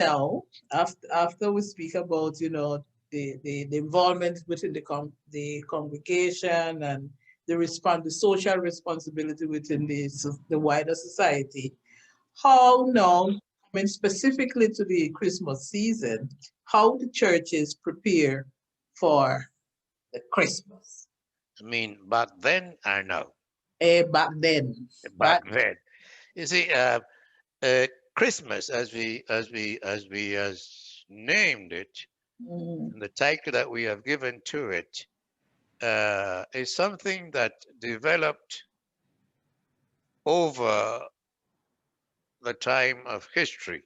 Now, after we speak about, the involvement within the congregation and the social responsibility within the wider society, how now, I mean specifically to the Christmas season, how the churches prepare for the Christmas. I mean, back then or now? Back then, Back back then. You see, uh, Christmas, as named it, mm, and the title that we have given to it, is something that developed over the time of history.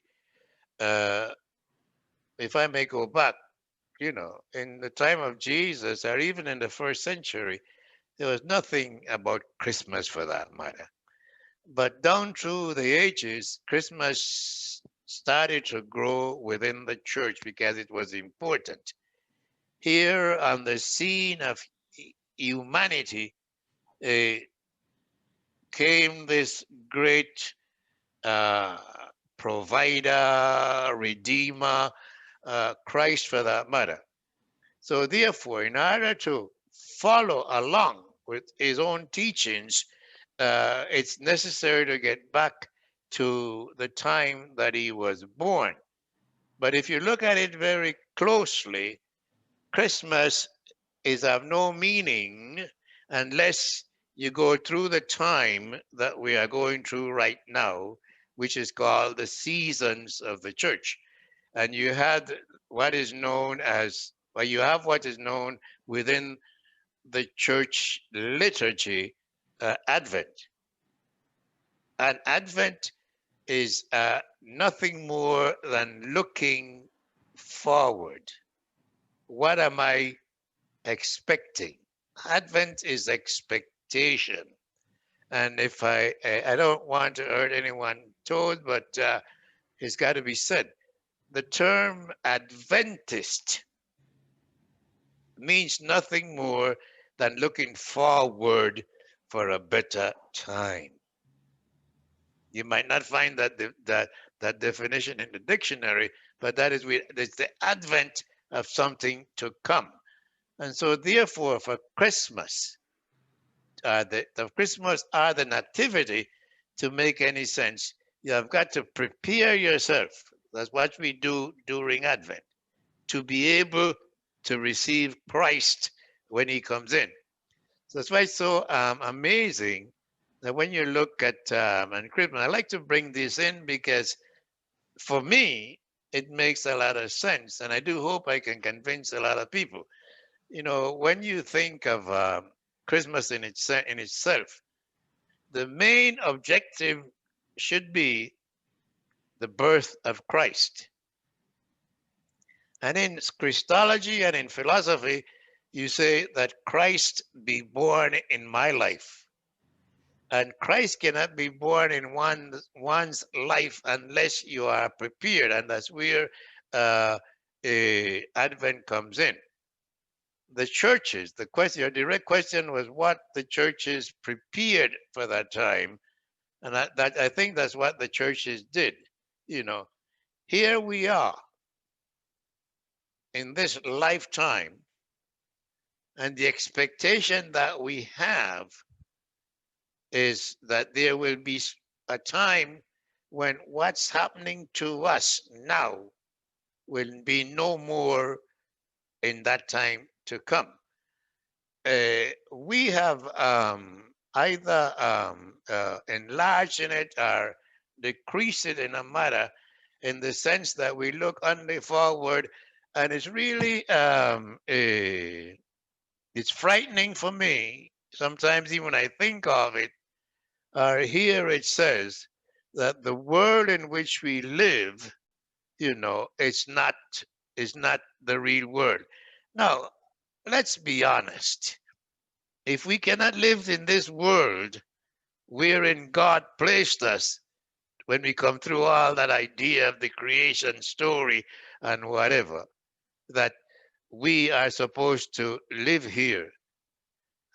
Uh, if I may go back, in the time of Jesus, or even in the first century, there was nothing about Christmas for that matter. But down through the ages, Christmas started to grow within the church because it was important. Here on the scene of humanity uh, came this great uh, provider, redeemer, Christ for that matter. So, therefore, in order to follow along with his own teachings, it's necessary to get back to the time that he was born. But if you look at it very closely, Christmas is of no meaning unless you go through the time that we are going through right now, which is called the seasons of the church. And you had what is known as, well, you have what is known within the church liturgy, Advent. And Advent is nothing more than looking forward. What am I expecting? Advent is expectation. And if I don't want to hurt anyone told, but it's got to be said. The term Adventist means nothing more than looking forward for a better time. You might not find that definition in the dictionary, but it's the advent of something to come. And so, therefore, for Christmas, the Christmas or the Nativity, to make any sense, you have got to prepare yourself. That's what we do during Advent, to be able to receive Christ when He comes in. So that's why it's so amazing that when you look at and Christmas, I like to bring this in because for me, it makes a lot of sense, and I do hope I can convince a lot of people. When you think of Christmas in itself, the main objective should be the birth of Christ. And in Christology and in philosophy, you say that Christ be born in my life. And Christ cannot be born in one's life unless you are prepared. And that's where Advent comes in. The churches, your direct question was what the churches prepared for that time. And I think that's what the churches did. You know, Here we are in this lifetime, and the expectation that we have is that there will be a time when what's happening to us now will be no more in that time to come. We have either enlarged in it or decreased it in a matter in the sense that we look only forward, and it's really it's frightening for me sometimes, even when I think of it. Here it says that the world in which we live, it's not the real world. Now, let's be honest. If we cannot live in this world wherein God placed us, when we come through all that idea of the creation story and whatever, that we are supposed to live here.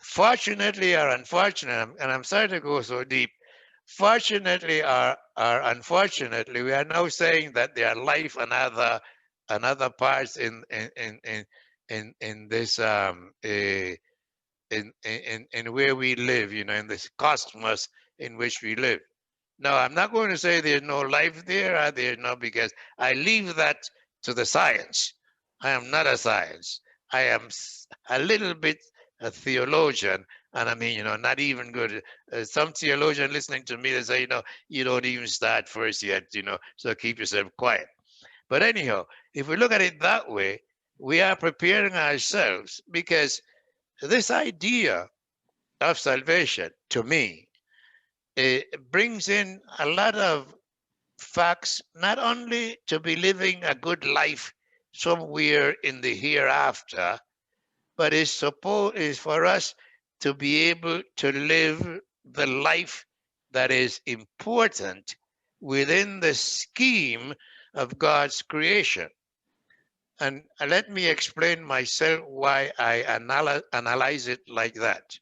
Fortunately or unfortunately, and I'm sorry to go so deep, Fortunately or unfortunately, we are now saying that there are life and other parts in this in where we live, in this cosmos in which we live. Now, I'm not going to say there's no life there or there's no, because I leave that to the science. I am not a science. I am a little bit a theologian, and I mean, not even good. Some theologian listening to me, they say, you don't even start first yet, so keep yourself quiet. But anyhow, if we look at it that way, we are preparing ourselves, because this idea of salvation, to me, it brings in a lot of facts, not only to be living a good life somewhere in the hereafter, but is for us to be able to live the life that is important within the scheme of God's creation. And let me explain myself why I analyze it like that.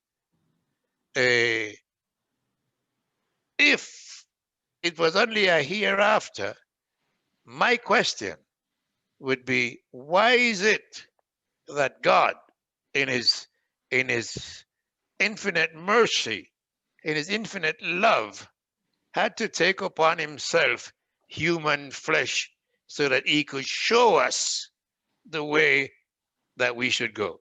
Uh, if it was only a hereafter, my question would be, why is it that God, in his infinite mercy, in his infinite love, had to take upon himself human flesh so that he could show us the way that we should go?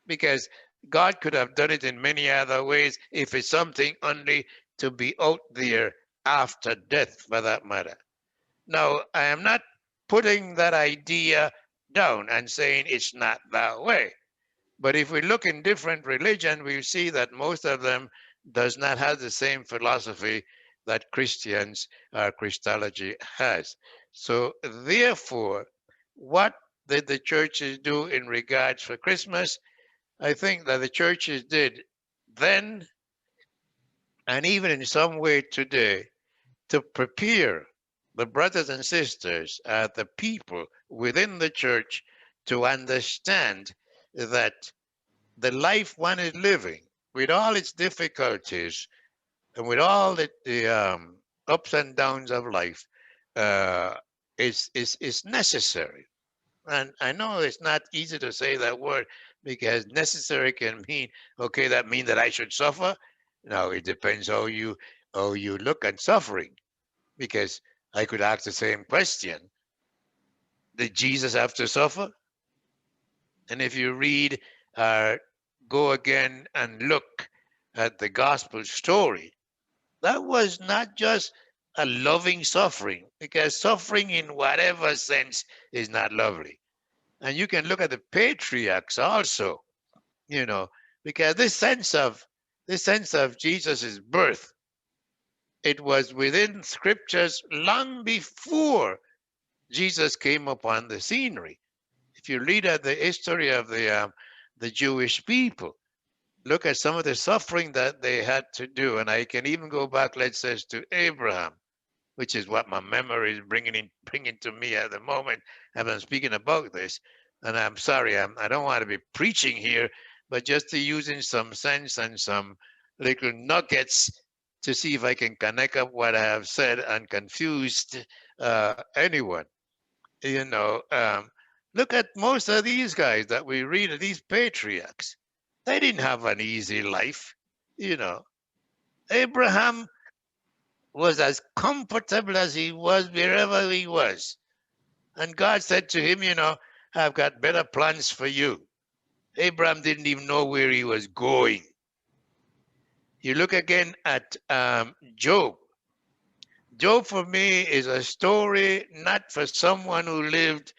Because God could have done it in many other ways, if it's something only to be out there after death, for that matter. Now, I am not putting that idea down and saying it's not that way. But if we look in different religion, we see that most of them does not have the same philosophy that Christians or Christology has. So therefore, what did the churches do in regards for Christmas? I think that the churches did then, and even in some way today, to prepare the brothers and sisters, the people within the church, to understand that the life one is living, with all its difficulties and with all the ups and downs of life, uh, is necessary. And I know it's not easy to say that word, because necessary can mean, okay, that means that I should suffer. No, it depends how you look at suffering, because I could ask the same question: did Jesus have to suffer? And if you read, uh, go again and look at the gospel story, that was not just a loving suffering, because suffering in whatever sense is not lovely. And you can look at the patriarchs also, you know, because this sense of Jesus's birth, it was within scriptures long before Jesus came upon the scenery. If you read at the history of the Jewish people, look at some of the suffering that they had to do, and I can even go back, let's say, to Abraham, which is what my memory is bringing to me at the moment as I'm speaking about this. And I'm sorry, I don't want to be preaching here, but just to using some sense and some little nuggets to see if I can connect up what I have said and confused anyone. You know, look at most of these guys that we read of, these patriarchs. They didn't have an easy life. You know, Abraham was as comfortable as he was wherever he was. And God said to him, I've got better plans for you. Abraham didn't even know where he was going. You look again at Job. Job, for me, is a story not for someone who lived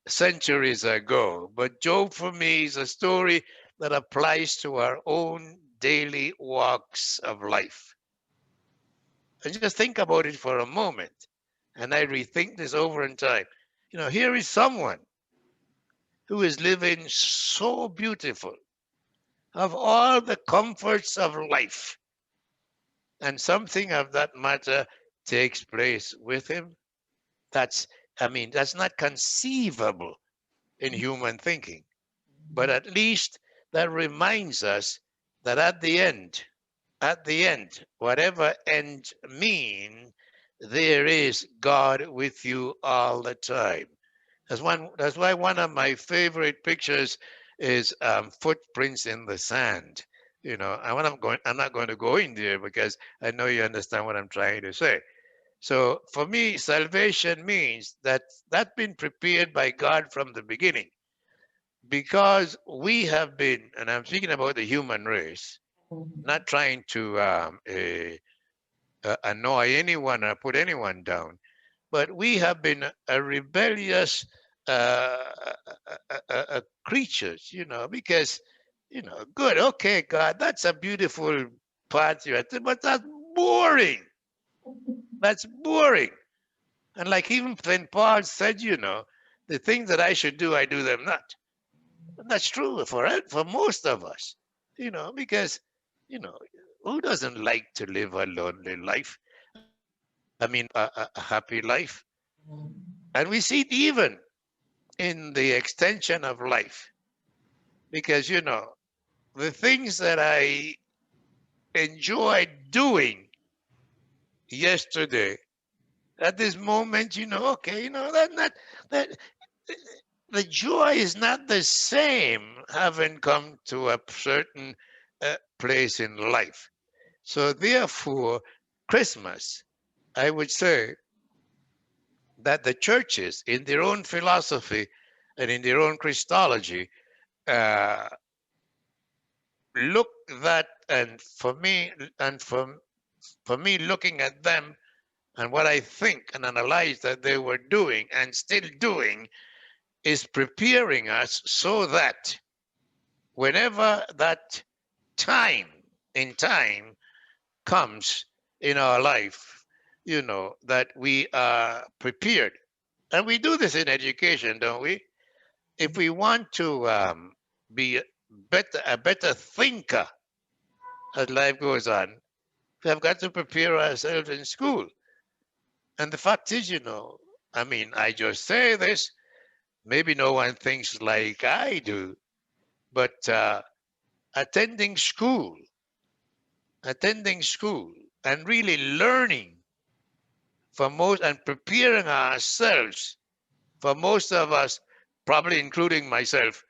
centuries ago, but Job, for me, is a story that applies to our own daily walks of life. And just think about it for a moment. And I rethink this over in time. Here is someone who is living so beautiful, of all the comforts of life, and something of that matter takes place with him. That's, that's not conceivable in human thinking. But at least that reminds us that at the end, at the end, whatever end mean, there is God with you all the time. That's why one of my favorite pictures is footprints in the sand. You know, I'm not going to go in there because I know you understand what I'm trying to say. So for me, salvation means that that's been prepared by God from the beginning, because we have been, and I'm speaking about the human race, Mhm. not trying to annoy anyone or put anyone down, but we have been a rebellious uh, creatures, you know, because, you know, good, okay, God, that's a beautiful part you had, but that's boring. That's boring. And like even when Paul said, you know, the things that I should do, I do them not. And that's true for most of us, you know, because, you know, who doesn't like to live a lonely life? I mean, a happy life. And we see it even in the extension of life, because, you know, the things that I enjoyed doing yesterday, at this moment, you know, okay, you know, that the joy is not the same having come to a certain place in life. So therefore, Christmas, I would say that the churches, in their own philosophy and in their own Christology, uh, look that, and for me, looking at them and what I think and analyze that they were doing and still doing, is preparing us so that whenever that time in time comes in our life, you know, that we are prepared. And we do this in education, don't we? If we want to be a better thinker as life goes on, we have got to prepare ourselves in school. And the fact is, you know, I mean, I just say this, maybe no one thinks like I do, but attending school, attending school, and really learning for most and preparing ourselves, for most of us, probably including myself,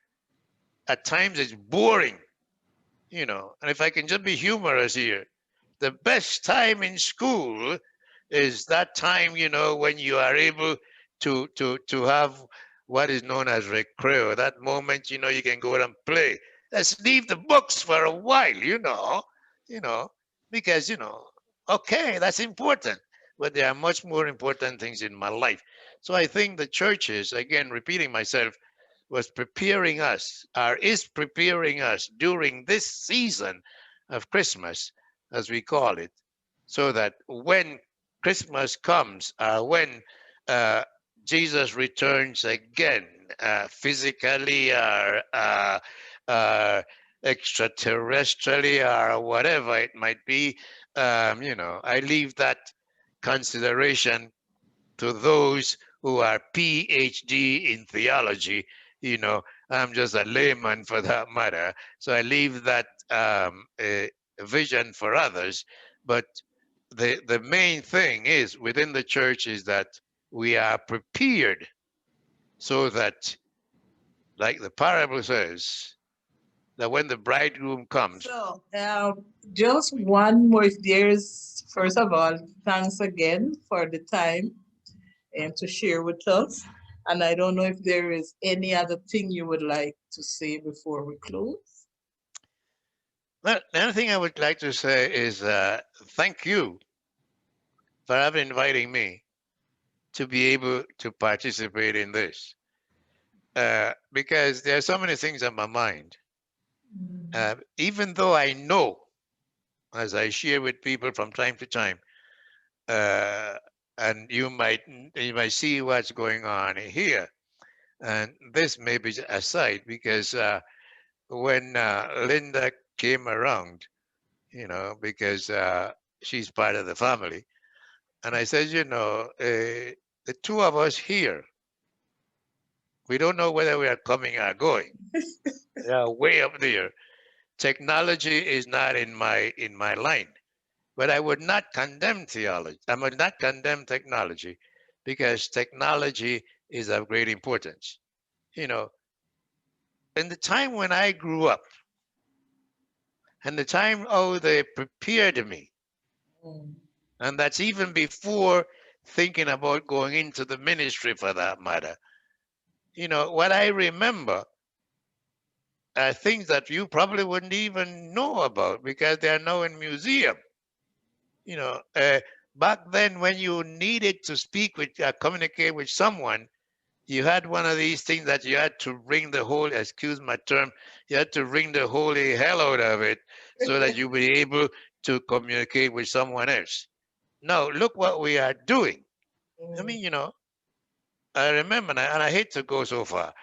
at times it's boring, you know. And if I can just be humorous here, the best time in school is that time, you know, when you are able to have what is known as recreo. That moment, you know, you can go out and play. Let's leave the books for a while, you know, because, you know, okay, that's important, but there are much more important things in my life. So I think the churches, again, repeating myself, was preparing us, or is preparing us during this season of Christmas, as we call it, so that when Christmas comes, when uh, Jesus returns again, physically or uh, extraterrestrially or whatever it might be, you know, I leave that consideration to those who are PhD in theology. You know, I'm just a layman for that matter. So I leave that vision for others. But the main thing is within the church is that we are prepared so that, like the parable says, that when the bridegroom comes. So, just one more. If there's, first of all, thanks again for the time and to share with us. And I don't know if there is any other thing you would like to say before we close. Well, the other thing I would like to say is thank you for having inviting me to be able to participate in this, because there are so many things on my mind. Even though I know, as I share with people from time to time, uh, and you might see what's going on here, and this may be aside because when Linda came around, you know, because she's part of the family, and I said, you know, the two of us here, we don't know whether we are coming or going. They are way up there. technology is not in my line. But I would not condemn theology. I would not condemn technology because technology is of great importance. You know, in the time when I grew up and the time, oh, they prepared me, Mm. and that's even before thinking about going into the ministry for that matter. What I remember are things that you probably wouldn't even know about because they are now in museum. You know, uh, Back then when you needed to speak with, communicate with someone, you had one of these things that you had to wring the whole, excuse my term, you had to wring the holy hell out of it so that you be able to communicate with someone else. Now, look what we are doing. I Mm. mean, I remember, and I hate to go so far.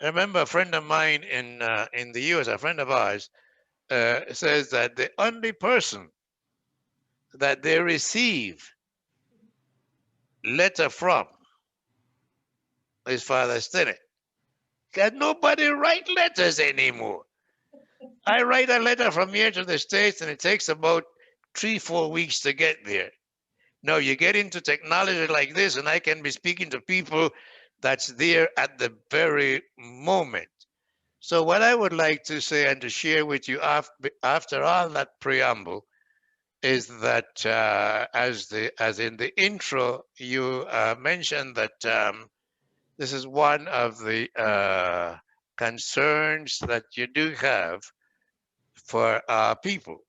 I remember a friend of mine in the U.S., a friend of ours, says that the only person that they receive letter from is Father Stennette. Because nobody write letters anymore. I write a letter from here to the States and it takes about 3, 4 weeks to get there. No, you get into technology like this, and I can be speaking to people that's there at the very moment. So, what I would like to say and to share with you after all that preamble is that, as in the intro, you mentioned that this is one of the concerns that you do have for our people.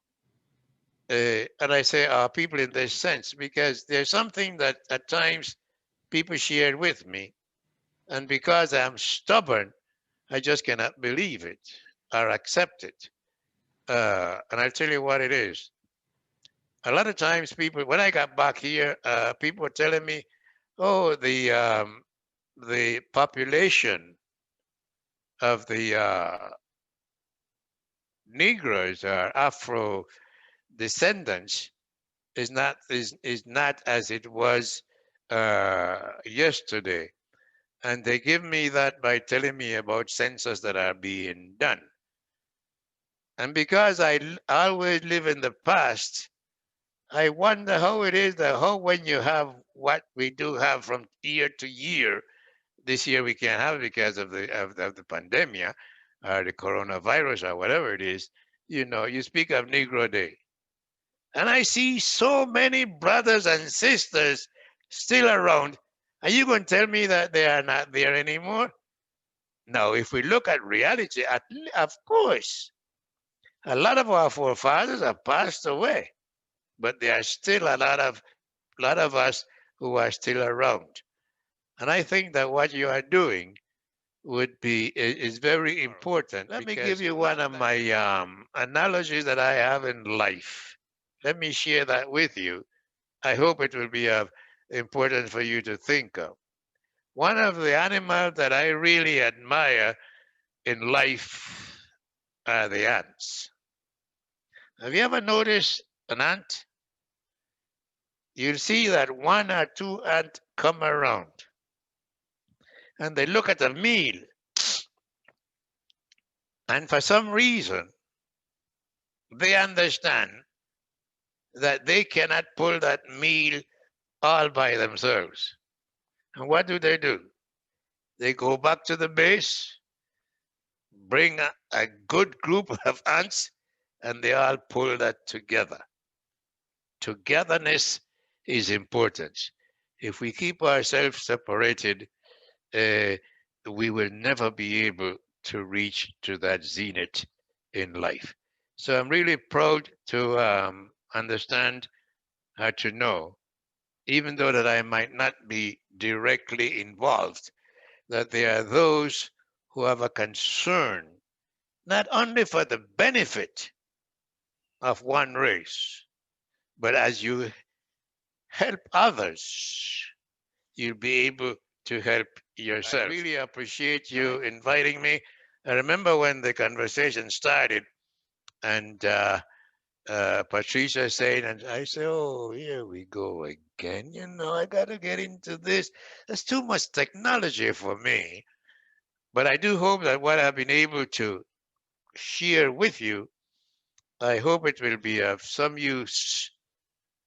And I say our people in this sense because there's something that at times people shared with me, and because I'm stubborn, I just cannot believe it or accept it. And I'll tell you what it is. A lot of times, people, when I got back here, people were telling me, "Oh, the population of the Negroes or Afro descendants is not as it was yesterday." And they give me that by telling me about census that are being done. And because always live in the past, I wonder how it is that how when you have what we do have from year to year, this year we can't have it because of the pandemic or the coronavirus or whatever it is. You speak of Negro Day. And I see so many brothers and sisters still around. Are you going to tell me that they are not there anymore? Now, if we look at reality, of course, a lot of our forefathers have passed away, but there are still a lot of us who are still around. And I think that what you are doing is very important. Let me give you one of my analogies that I have in life. Let me share that with you. I hope it will be of important for you to think of. One of the animals that I really admire in life are the ants. Have you ever noticed an ant? You'll see that one or two ants come around and they look at a meal, and for some reason they understand that they cannot pull that meal all by themselves. And what do? They go back to the base, bring a good group of ants, and they all pull that together. Togetherness is important. If we keep ourselves separated, uh, we will never be able to reach to that zenith in life. So I'm really proud to understand how to know, even though that I might not be directly involved, that there are those who have a concern not only for the benefit of one race, but as you help others, you'll be able to help yourself. I really appreciate you inviting me. I remember when the conversation started and Patricia saying, and I say, "Oh, here we go again. I got to get into this. There's too much technology for me." But I do hope that what I've been able to share with you I hope it will be of some use,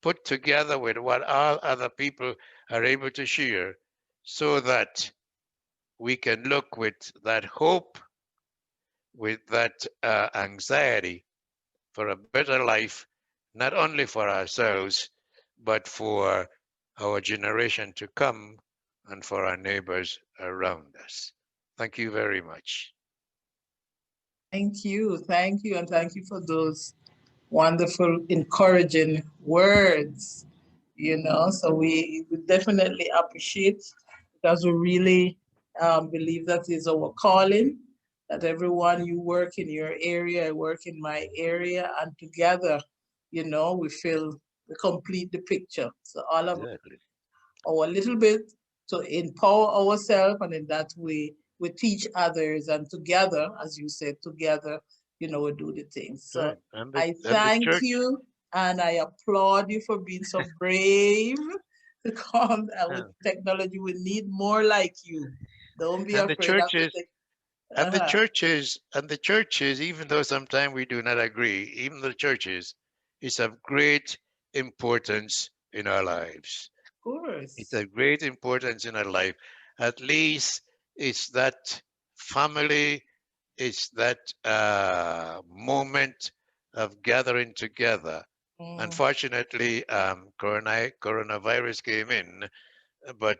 put together with what all other people are able to share, so that we can look with that hope, with that anxiety for a better life, not only for ourselves, but for our generation to come and for our neighbors around us. Thank you very much. Thank you, and thank you for those wonderful, encouraging words. So we definitely appreciate, because we really believe that is our calling. That everyone, you work in your area, I work in my area, and together, we feel we complete the picture. So all of Exactly. our little bit to empower ourselves, and in that way we teach others, and together, as you said, together, we do the things. So Right. And I the thank church. you, and I applaud you for being so brave to come with Yeah. technology. We need more like you. Don't be And the afraid of the churches tech. and the Uh-huh. churches and the churches, even though sometimes we do not agree, even the churches is of great importance in our lives. Of It's course. of great importance in our life. At least it's that family, it's that moment of gathering together. Mm, Unfortunately, coronavirus came in, but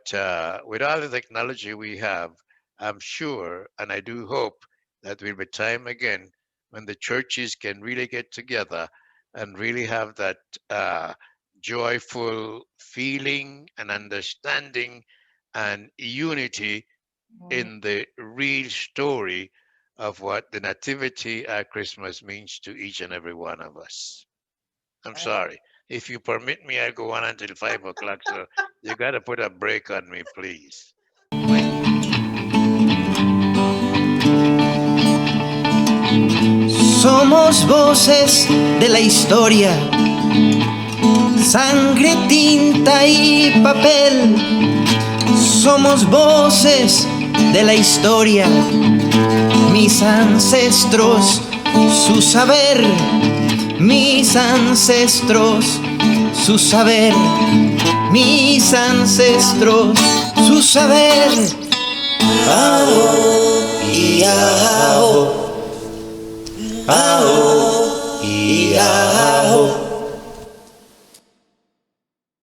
with all the technology we have, I'm sure and I do hope that will be time again when the churches can really get together and really have that uh, joyful feeling and understanding and unity mm. in the real story of what the Nativity at Christmas means to each and every one of us. I'm I sorry. If you permit me, I'll go on until 5 o'clock. So you got to put a break on me, please. Somos voces de la historia, sangre, tinta y papel. Somos voces de la historia, mis ancestros, su saber, mis ancestros, su saber, mis ancestros, su saber.